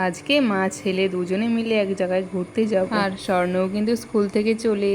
আজকে মা ছেলে দুজনে মিলে এক জায়গায় ঘুরতে যাব। আর স্বর্ণও কিন্তু স্কুল থেকে চলে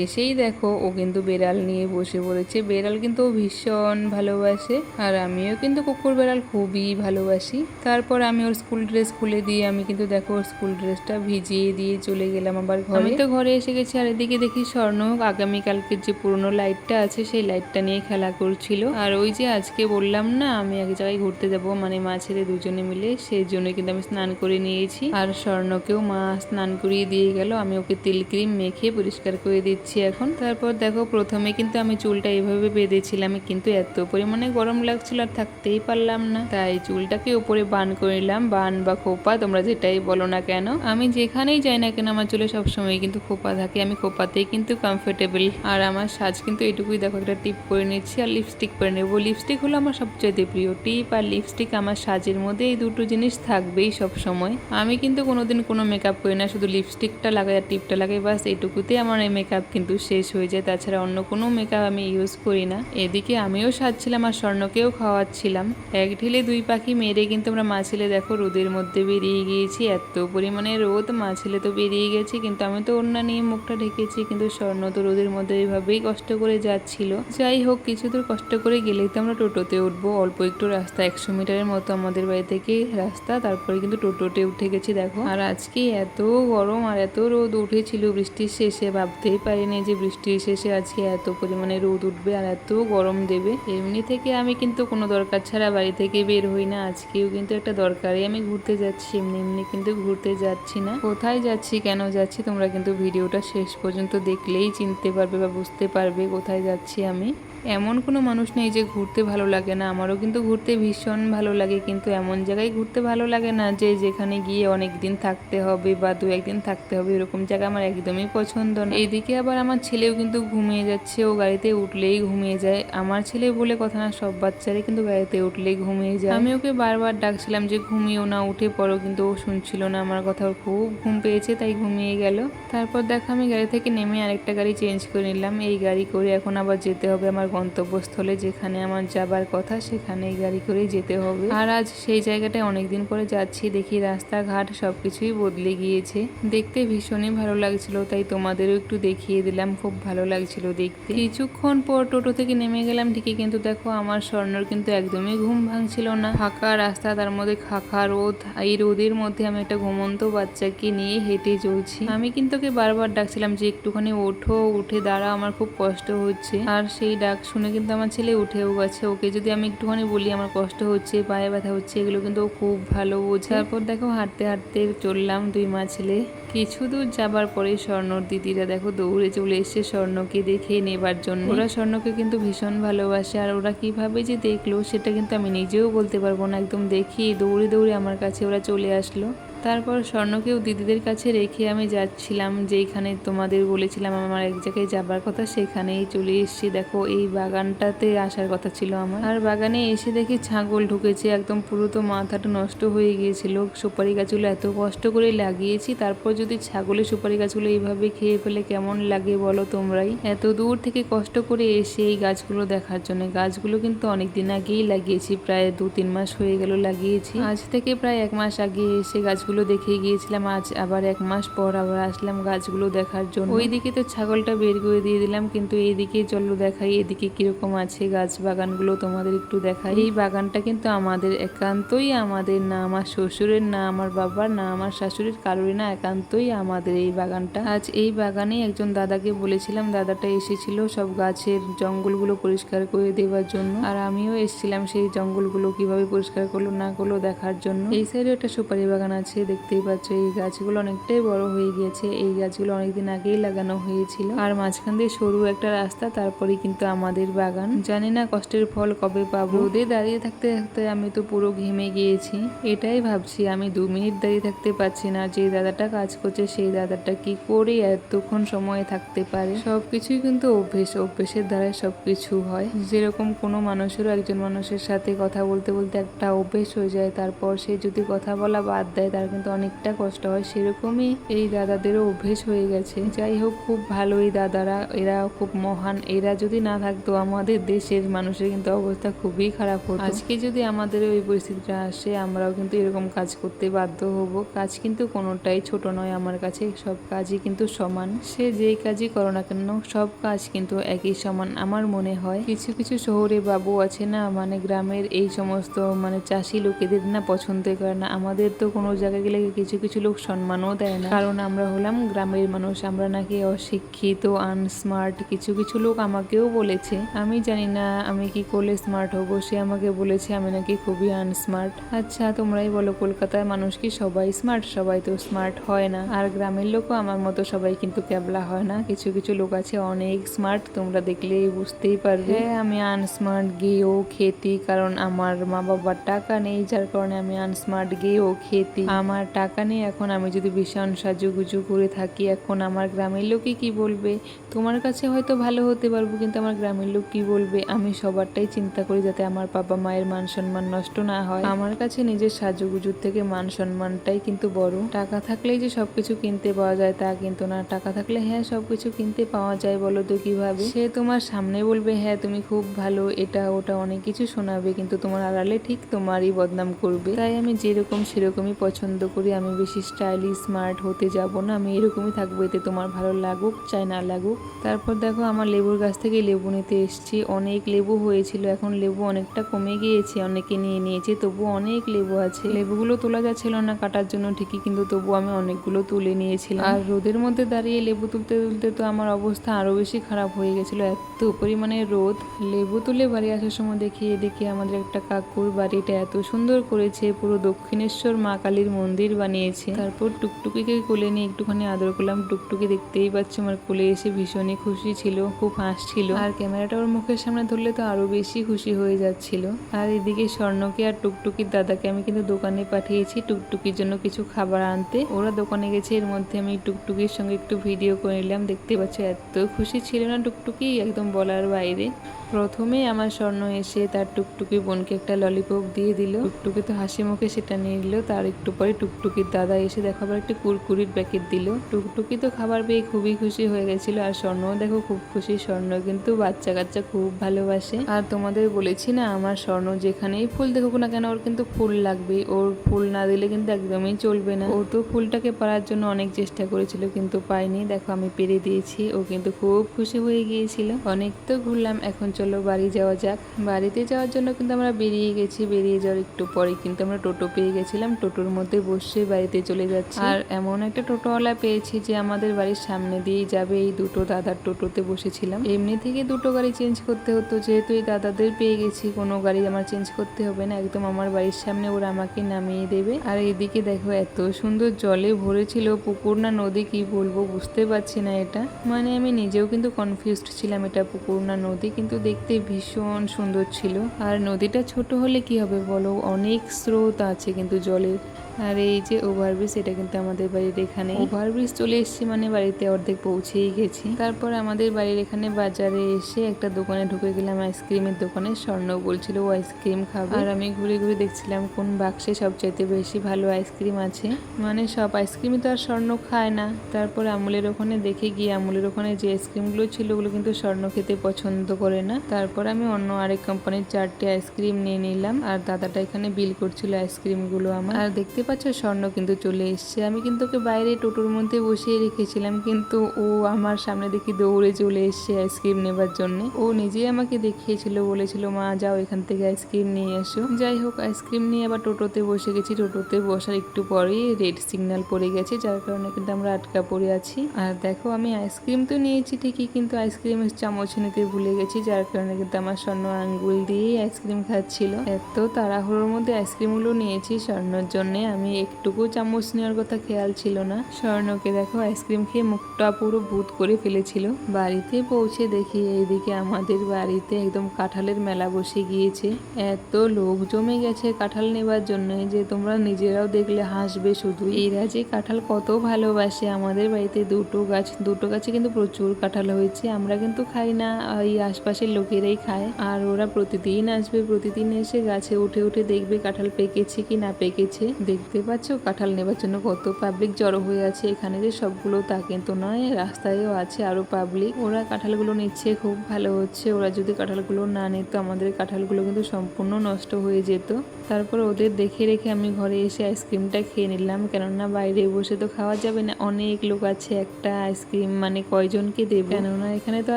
এসেই দেখো ও কিন্তু বেড়াল নিয়ে বসে পড়েছে। বেড়াল কিন্তু ও ভীষণ ভালোবাসে, আর আমিও কিন্তু কুকুর বেড়াল খুবই ভালোবাসি। তারপর আমি ওর স্কুল ড্রেস খুলে দিয়ে আমি কিন্তু দেখো ওর স্কুল ড্রেসটা ভিজিয়ে দিয়ে চলে গেলাম আবার ঘরে। আমি তো ঘরে এসে গেছি, আর এদিকে দেখি স্বর্ণ আগামীকালকের যে পুরনো লাইটটা আছে সেই লাইটটা নিয়ে খেলা করছিল। আর ওই যে আজকে বললাম না আমি এক জায়গায় ঘুরতে যাব, মানে মা ছেলে দুজনে মিলে, সেই জন্য কিন্তু আমি স্নান করে নিয়েছি। আর স্বর্ণকেও মা স্নান করিয়ে দিয়ে গেল, আমি ওকে তেল ক্রিম মেখে পরিষ্কার করে দিচ্ছি এখন। তারপর দেখো প্রথমে কিন্তু আমি চুলটা এইভাবে বেঁধেছিলাম, কিন্তু এত পরিমাণে গরম লাগছিল আর থাকতেই পারলাম না, তাই চুলটাকে উপরে বান করে নিলাম। বান বা খোপা তোমরা যেটাই বলো না কেন, আমি যেখানেই যাই না কেন আমার চুলে সবসময় কিন্তু খোপা থাকে, আমি খোপাতেই কিন্তু কমফোর্টেবল। আর আমার সাজ কিন্তু এটুকুই, দেখো একটা টিপ করে নিচ্ছি আর লিপস্টিক পরে নেবো। লিপস্টিক হলো আমার সবচাইতে প্রিয়। টিপ আর লিপস্টিক আমার সাজের মধ্যে এই দুটো জিনিস থাকবেই সব সময়। আমি কিন্তু কোনোদিন কোনো মেকআপ করি না, শুধু লিপস্টিকটা লাগাই আর টিপটা লাগাই, বাস এইটুকুতে আমার এই মেকআপ কিন্তু শেষ হয়ে যায়। তাছাড়া অন্য কোনো মেকআপ আমি ইউজ করি না। এদিকে আমিও সাজছিলাম আর স্বর্ণকেও খাওয়াচ্ছিলাম। এক ঢিলে দুই পাখি মেরে কিন্তু আমরা মা ছেলে দেখো রোদের মধ্যে বেরিয়ে গিয়েছি। এত পরিমাণে রোদ, মা ছেলে তো বেরিয়ে গেছে কিন্তু আমি তো ওড়না নিয়ে মুখটা ঢেকেছি, কিন্তু স্বর্ণ তো রোদের মধ্যে এইভাবেই কষ্ট করে যাচ্ছিল। যাই হোক, কিছু দূর কষ্ট করে গেলেই তো আমরা টোটোতে উঠবো। অল্প একটু রাস্তা, 100 মিটারের মতো আমাদের বাড়ি থেকে রাস্তা, তারপরে কিন্তু টোটোতে উঠে গেছি দেখো। আর আজকে এত গরম আর এত রোদ উঠেছিল বৃষ্টির শেষে, ভাবতেই পারিনি যে বৃষ্টির শেষে আজকে এত পরিমাণে রোদ উঠবে আর এত গরম দেবে। এমনি থেকে আমি কিন্তু কোনো দরকার ছাড়া বাড়ি থেকে বের হই না, আজকেও কিন্তু একটা দরকারে আমি ঘুরতে যাচ্ছি, এমনি এমনি কিন্তু ঘুরতে যাচ্ছি না। কোথায় যাচ্ছি, কেন যাচ্ছি, তোমরা কিন্তু ভিডিওটা শেষ পর্যন্ত দেখলেই চিনতে পারবে বা বুঝতে পারবে কোথায় যাচ্ছি আমি। এমন কোনো মানুষ নেই যে ঘুরতে ভালো লাগে না, আমারও কিন্তু ঘুরতে ভীষণ ভালো লাগে, কিন্তু এমন জায়গায় ঘুরতে ভালো লাগে না যে যেখানে গিয়ে অনেক দিন থাকতে হবে বা 2-1 দিন থাকতে হবে, এরকম জায়গা আমার একদমই পছন্দ না। এইদিকে আবার আমার ছেলেও কিন্তু ঘুমিয়ে যাচ্ছে, ও গাড়িতে উঠলেই ঘুমিয়ে যায়। আমার ছেলে বলে কথা না, সব বাচ্চারাই কিন্তু গাড়িতে উঠলেই ঘুমিয়ে যায়। আমি ওকে বারবার ডাকছিলাম যে ঘুমিয়েও না, উঠে পড়ো, কিন্তু ও শুনছিল না আমার কথা, ওর খুব ঘুম পেয়েছে তাই ঘুমিয়ে গেল। তারপর দেখো আমি গাড়ি থেকে নেমে আরেকটা গাড়ি চেঞ্জ করে নিলাম। এই গাড়ি করে এখন আবার যেতে হবে আমার গন্তব্যস্থলে, যেখানে আমার যাবার কথা সেখানে এই গাড়ি করেই যেতে হবে। আর আজ সেই জায়গাটায় অনেকদিন পরে যাচ্ছি, দেখি রাস্তাঘাট সবকিছুই বদলে গিয়েছে, দেখতে ভীষণই ভালো লাগছিল, তাই তোমাদেরও একটু দেখিয়ে দিলাম। খুব ভালো লাগছিল দেখতে। কিছুক্ষণ পর টোটো থেকে নেমে গেলাম ঠিকই, কিন্তু দেখো আমার স্বর্ণর কিন্তু একদমই ঘুম ভাঙছিল না। ফাঁকা রাস্তা, তার মধ্যে খাখা রোদ, এই রোদের মধ্যে আমি একটা ঘুমন্ত বাচ্চাকে নিয়ে হেঁটে চলছি। আমি কিন্তু ওকে বারবার ডাকছিলাম যে একটুখানি ওঠো, উঠে দাঁড়াও, আমার খুব কষ্ট হচ্ছে। আর সেই ডাক শুনে কিন্তু আমার ছেলে উঠেও গেছে। ওকে যদি আমি একটুখানি বলি আমার কষ্ট হচ্ছে, পায়ে ব্যথা হচ্ছে, এগুলো কিন্তু ও খুব ভালো বোঝে। তারপর দেখো হাঁটতে হাঁটতে চললাম দুই মা ছেলে। কিছু দূর যাবার পরে স্বর্ণর দিদিরা দেখো দৌড়ে চলে এসছে স্বর্ণকে দেখে নেবার জন্য। ওরা স্বর্ণকে কিন্তু ভীষণ ভালোবাসে, আর ওরা কিভাবে যে দেখলো সেটা কিন্তু আমি নিজেও বলতে পারবো না। একদম দেখি দৌড়ে দৌড়ে আমার কাছে ওরা চলে আসলো। তারপর স্বর্ণকেও দিদিদের কাছে রেখে আমি যাচ্ছিলাম যেখানে তোমাদের বলেছিলাম আমার এক জায়গায় যাবার কথা, সেখানেই চলে এসেছি। দেখো এই বাগানটাতে আসার কথা ছিল আমার, আর বাগানে এসে দেখি ছাগল ঢুকেছে, একদম পুরো তো মাথাটা নষ্ট হয়ে গিয়েছিল। সুপারি গাছগুলো এত কষ্ট করে লাগিয়েছি, তারপর যদি ছাগলের সুপারি গাছগুলো এইভাবে খেয়ে ফেলে কেমন লাগে বলো তোমরাই। এত দূর থেকে কষ্ট করে এসে এই গাছগুলো দেখার জন্য। গাছগুলো কিন্তু অনেকদিন আগেই লাগিয়েছি, প্রায় 2-3 মাস হয়ে গেল লাগিয়েছি। আজ থেকে প্রায় 1 মাস আগে এসে গাছগুলো দেখে গিয়েছিলাম, আজ আবার 1 মাস পর আবার আসলাম গাছগুলো দেখার জন্য। ওইদিকে তো ছাগলটা বের করে দিয়ে দিলাম, কিন্তু এইদিকে চলো দেখাই এদিকে কিরকম আছে গাছ বাগানগুলো তোমাদের একটু দেখাই। এই বাগানটা কিন্তু আমাদের, একান্তই আমাদের, না আমার শ্বশুরের, না আমার বাবার, না আমার শাশুড়ির, কারোরই না, একান্তই আমাদের এই বাগানটা। আজ এই বাগানে একজন দাদাকে বলেছিলাম, দাদাটা এসেছিল সব গাছের জঙ্গলগুলো পরিষ্কার করে দেওয়ার জন্য, আর আমিও এসেছিলাম সেই জঙ্গলগুলো কিভাবে পরিষ্কার করলো না করলো দেখার জন্য। এই সাইডে একটা সুপারি বাগান আছে, দেখতেই পাচ্ছ এই গাছগুলো অনেকটাই বড় হয়ে গিয়েছে। এই গাছগুলো অনেকদিন আগেই লাগানো হয়েছিল, আর মাঝখান দিয়ে সরু একটা রাস্তা, তারপরে কিন্তু আমাদের বাগান। জানি না কষ্টের ফল কবে পাবো। রোদে দাঁড়িয়ে থাকতে থাকতে আমি তো পুরো ঘেমে গিয়েছি। এটাই ভাবছি, আমি 2 মিনিট দাঁড়িয়ে থাকতে পারছি না। যে দাদাটা কাজ করছে সেই দাদাটা কি করে এতক্ষণ সময় থাকতে পারে। সবকিছুই কিন্তু অভ্যেসের দ্বারাই সবকিছু হয়। যেরকম কোনো মানুষেরও একজন মানুষের সাথে কথা বলতে বলতে একটা অভ্যেস হয়ে যায়, তারপর সে যদি কথা বলা বাদ দেয় তার কিন্তু অনেকটা কষ্ট হয়, সেরকমই এই দাদাদেরও অভ্যেস হয়ে গেছে। যাই হোক, খুব ভালো এই দাদারা, এরা খুব মহান। এরা যদি না থাকতো আমাদের দেশের মানুষের কিন্তু অবস্থা খুবই খারাপ হতো। আজকে যদি আমাদের ওই পরিস্থিতিটা আসে, আমরাও কিন্তু এরকম কাজ করতে বাধ্য হব। কাজ কিন্তু কোনোটাই ছোট নয় আমার কাছে, সব কাজই কিন্তু সমান। সে যেই কাজই করো না কেন, সব কাজ কিন্তু একই সমান আমার মনে হয়। কিছু কিছু শহরে বাবু আছে না, মানে গ্রামের এই সমস্ত মানে চাষি লোকেদের না পছন্দ করে না। আমাদের তো কোনো জায়গায় গেলে কিছু কিছু লোক সম্মানও দেয় না, কারণ আমরা হলাম গ্রামের মানুষ, আমরা নাকি অশিক্ষিত, আনস্মার্ট। কিছু কিছু লোক আমাকেও বলেছে, আমি জানি না আমি কি করলে স্মার্ট হবো, সে আমাকে বলেছে আমি নাকি খুবই আনস্মার্ট। আচ্ছা তোমরাই বলো, কলকাতার মানুষ কি সবাই স্মার্ট? সবাই তো স্মার্ট হয় না। আর গ্রামের লোকও আমার মতো সবাই কিন্তু ক্যাবলা হয় না, কিছু কিছু লোক আছে অনেক স্মার্ট, তোমরা দেখলেই বুঝতেই পারবে। হ্যাঁ, আমি আনস্মার্ট গেয়েও খেতি, কারণ আমার মা বাবার টাকা নেই, যার কারণে আমি আনস্মার্ট গেয়েও খেতি। আমার টাকা নেই, এখন আমি যদি ভীষণ সাজুগুজু করে থাকি, এখন আমার গ্রামের লোকে কি বলবে? তোমার কাছে হয়তো ভালো হতে পারবো, কিন্তু আমার গ্রামের লোক কি বলবে? আমি সবারটাই চিন্তা করি যাতে আমার বাবা মায়ের মান সম্মান নষ্ট না হয়। আমার কাছে নিজের সাজুগুজুর থেকে মান সম্মানটাই কিন্তু বড়। টাকা থাকলেই যে সবকিছু কিনতে পাওয়া যায় তা কিন্তু না। টাকা থাকলে হ্যাঁ সবকিছু কিনতে পাওয়া যায়, বলো তো কিভাবে? সে তোমার সামনে বলবে হ্যাঁ তুমি খুব ভালো, এটা ওটা অনেক কিছু শোনাবে, কিন্তু তোমার আড়ালে ঠিক তোমারই বদনাম করবে। তাই আমি যেরকম সেরকমই পছন্দ করি, আমি বেশি স্টাইলিশ স্মার্ট হতে যাব না, আমি এরকমই থাকবো, এতে তোমার ভালো লাগুক চাই না লাগুক। তারপর দেখো আমার লেবুর গাছ থেকে লেবু নিতে এসেছি, অনেক লেবু হয়েছিল, এখন লেবু অনেকটা কমে গিয়েছে, অনেকে নিয়ে নিয়েছে, তবু অনেক লেবু আছে। লেবুগুলো তোলা যাচ্ছিল না কাটার জন্য ঠিকই, কিন্তু তবু আমি অনেকগুলো তুলে নিয়েছিলাম। আর রোদের মধ্যে দাঁড়িয়ে লেবু তুলতে তুলতে তো আমার অবস্থা আরো বেশি খারাপ হয়ে গেছিল, এত পরিমাণে রোদ। লেবু তুলে বাড়ি আসার সময় দেখি এদিকে আমাদের একটা কাকুর বাড়িটা এত সুন্দর করেছে, পুরো দক্ষিণেশ্বর মা কালীর মন্দির বানিয়েছে। তারপর টুকটুকিকে কোলে নিয়ে একটুখানি আদর করলাম। টুকটুকি দেখতেই পাচ্ছ আমার কোলে এসে ভীষণই খুশি ছিল, খুব হাসছিল, আর ক্যামেরাটা ওর মুখের সামনে ধরলে তো আরো বেশি খুশি হয়ে যাচ্ছিল। আর এদিকে স্বর্ণকে আর টুকটুকির দাদাকে আমি কিন্তু দোকানে পাঠিয়েছি টুকটুকির জন্য কিছু খাবার আনতে। ওরা দোকানে গেছে, এর মধ্যে আমি টুকটুকির সঙ্গে একটু ভিডিও করে নিলাম। দেখতে পাচ্ছ এত খুশি ছিল না টুকটুকি, একদম বলার বাইরে। প্রথমে আমার স্বর্ণ এসে তার টুকটুকি বোনকে একটা ললিপপ দিয়ে দিল, টুকটুকি তো হাসি মুখে সেটা নিয়ে নিল। তার একটু পরে টুকটুকির দাদা এসে দেখাবার একটা কুরকুরির প্যাকেট দিল। টুকটুকি তো খাবার পেয়ে খুবই খুশি হয়ে গেছিল, আর স্বর্ণও দেখো খুব খুশি। স্বর্ণ কিন্তু বাচ্চা কাচ্চা খুব ভালোবাসে। আর তোমাদের বলেছি না, আমার স্বর্ণ যেখানেই ফুল দেখুক না কেন ওর কিন্তু ফুল লাগবে, ওর ফুল না দিলে কিন্তু একদমই চলবে না। ও তো ফুলটাকে পারার জন্য অনেক চেষ্টা করেছিল কিন্তু পাইনি, দেখো আমি পেরে দিয়েছি। ও কিন্তু খুব খুশি হয়ে গিয়েছিল। অনেক তো ঘুরলাম, এখন চলো বাড়ি যাওয়া যাক। বাড়িতে যাওয়ার জন্য কিন্তু আমরা বেরিয়ে গেছি, বেরিয়ে যাওয়ার একটু পরে কিন্তু আমরা টোটো পেয়ে গেছিলাম, টোটোর মধ্যে বসে বাড়িতে চলে যাচ্ছি। আর এমন একটা টোটোওয়ালা পেয়েছি যে আমাদের বাড়ির সামনে দিয়েই যাবে, এই দুটো দাদার টোটোতে বসেছিলাম। এমনি থেকে দুটো গাড়ি চেঞ্জ করতে হতো, যেহেতু এই দাদাদের পেয়ে গেছি কোনো গাড়ি আমার চেঞ্জ করতে হবে না, একদম আমার বাড়ির সামনে ওরা আমাকে নামিয়ে দেবে। আর এইদিকে দেখো এত সুন্দর জলে ভরেছিল, পুকুর না নদী কি বলবো বুঝতে পারছি না এটা, মানে আমি নিজেও কিন্তু কনফিউজড ছিলাম এটা পুকুর না নদী, কিন্তু দেখতে ভীষণ সুন্দর ছিল। আর নদীটা ছোট হলে কি হবে বলো, অনেক স্রোত আছে কিন্তু জলের। আর এই যে ওভারব্রিজ, এটা কিন্তু আমাদের বাড়ির এখানে। ওভারব্রিজ চলে এসেছি মানে বাড়িতে অর্ধেক পৌঁছেই গেছি। তারপর আমাদের বাড়ির এখানে বাজারে এসে একটা দোকানে ঢুকে গেলাম, আইসক্রিমের দোকানে। স্বর্ণ বলছিল ও আইসক্রিম খাবে, আর আমি ঘুরে ঘুরে দেখছিলাম কোন বাক্সে সবচাইতে বেশি ভালো আইসক্রিম আছে। মানে সব আইসক্রিমই তো আর স্বর্ণ খায় না। তারপর আমুলের ওখানে দেখে গিয়ে আমুলের ওখানে যে আইসক্রিমগুলো ছিল ওগুলো কিন্তু স্বর্ণ খেতে পছন্দ করে না। তারপর আমি অন্য আরেক কোম্পানির 4টে আইসক্রিম নিয়ে নিলাম, আর দাদাটা এখানে বিল করছিল আইসক্রিমগুলো আমার। আর দেখতে পাচ্ছ স্বর্ণ কিন্তু চলে এসছে, আমি কিন্তু ওকে বাইরে টোটোর মধ্যে বসিয়ে রেখেছিলাম, কিন্তু ও আমার সামনে দেখি দৌড়ে চলে এসছে আইসক্রিম নেবার জন্য। ও নিজেই আমাকে দেখিয়েছিল, বলেছিল মা যাও এখান থেকে আইসক্রিম নিয়ে এসো। যাই হোক, আইসক্রিম নিয়ে আবার টোটোতে বসে গেছি। টোটোতে বসার একটু পরেই রেড সিগন্যাল পড়ে গেছে, যার কারণে কিন্তু আমরা আটকা পড়ে আছি। আর দেখো আমি আইসক্রিম তো নিয়েছি ঠিকই, কিন্তু আইসক্রিমের চামচ নিতে ভুলে গেছি, যার কারণে কিন্তু আমার স্বর্ণ আঙ্গুল দিয়েই আইসক্রিম খাচ্ছিল। এত তাড়াহুড়োর মধ্যে আইসক্রিমগুলো নিয়েছি স্বর্ণর জন্য, আমি একটুকু চামচ নেওয়ার কথা খেয়াল ছিল না। স্বর্ণকে দেখো আইসক্রিম খেয়ে মুখটা পুরো ভূত করে ফেলেছিল। বাড়িতে পৌঁছে দেখি এইদিকে আমাদের বাড়িতে একদম কাঁঠালের মেলা বসে গিয়েছে, এত লোক জমে গেছে কাঁঠাল নেবার জন্য যে তোমরা নিজেরাও দেখলে হাসবে শুধু। এরা যে কাঁঠাল কত ভালোবাসে। আমাদের বাড়িতে দুটো গাছে কিন্তু প্রচুর কাঁঠাল হয়েছে, আমরা কিন্তু খাই না, এই আশপাশের লোকেরাই খায়। আর ওরা প্রতিদিন আসবে, প্রতিদিন এসে গাছে উঠে উঠে দেখবে কাঁঠাল পেকেছে কি না পেকেছে। দেখতে পাচ্ছ কাঁঠাল নেবার জন্য কত পাবলিক জড়ো হয়ে আছে এখানে, যে সবগুলো তা কিন্তু নয়, রাস্তায়ও আছে আরো পাবলিক। ওরা কাঁঠালগুলো নিচ্ছে, খুব ভালো হচ্ছে। ওরা যদি কাঁঠালগুলো না নিত আমাদের কাঁঠালগুলো কিন্তু সম্পূর্ণ নষ্ট হয়ে যেত। তারপর ওদের দেখে রেখে আমি ঘরে এসে আইসক্রিমটা খেয়ে নিলাম, কেননা বাইরে বসে তো খাওয়া যাবে না, অনেক লোক আছে, একটা আইসক্রিম মানে কয়জনকে দেব, কেননা এখানে তো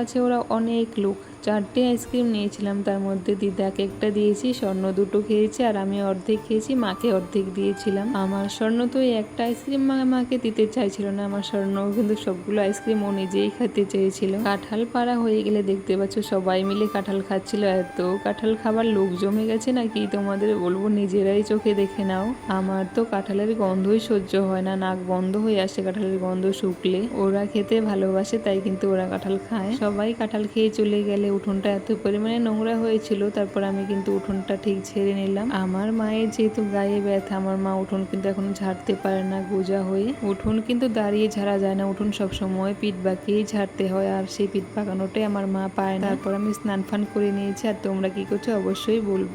আছে ওরা অনেক লোক। 4টে আইসক্রিম নিয়েছিলাম, তার মধ্যে দিদাকে একটা দিয়েছি, স্বর্ণ 2টো খেয়েছে আর আমি অর্ধেক খেয়েছি, মাকে অর্ধেক দিয়েছিলাম। আমার স্বর্ণ তো এই একটা আইসক্রিম মাকে দিতে চাইছিল না, আমার স্বর্ণ কিন্তু সবগুলো আইসক্রিম ও নিজেই খেতে চেয়েছিল। কাঁঠাল পাড়া হয়ে গেলে দেখতে পাচ্ছ সবাই মিলে কাঁঠাল খাচ্ছিল, এত কাঁঠাল খাবার লোক জমে গেছে নাকি তোমাদের বলবো, নিজেরাই চোখে দেখে নাও। আমার তো কাঁঠালের গন্ধই সহ্য হয় না, নাক বন্ধ হয়ে আসে কাঁঠালের গন্ধ শুকলে। ওরা খেতে ভালোবাসে তাই কিন্তু ওরা কাঁঠাল খায়। সবাই কাঁঠাল খেয়ে চলে গেলে উঠোনটা এত পরিমাণে নোংরা হয়েছিল, তারপর আমি কিন্তু উঠোনটা ঠিক ঝেড়ে নিলাম। আমার মায়ের যেহেতু গায়ে ব্যথা, আমার মা উঠোন কিন্তু এখন ঝাড়তে পারে না গোজা হয়ে। উঠোন কিন্তু দাঁড়িয়ে ঝাড়া যায় না, উঠোন সবসময় পিঠ বাঁকিয়েই ঝাড়তে হয়, আর সেই পিঠ বাঁকানোটাই আমার মা পায় না। তারপর আমি স্নান ফান করে নিয়েছি। আর তোমরা কি করছো অবশ্যই বলবে।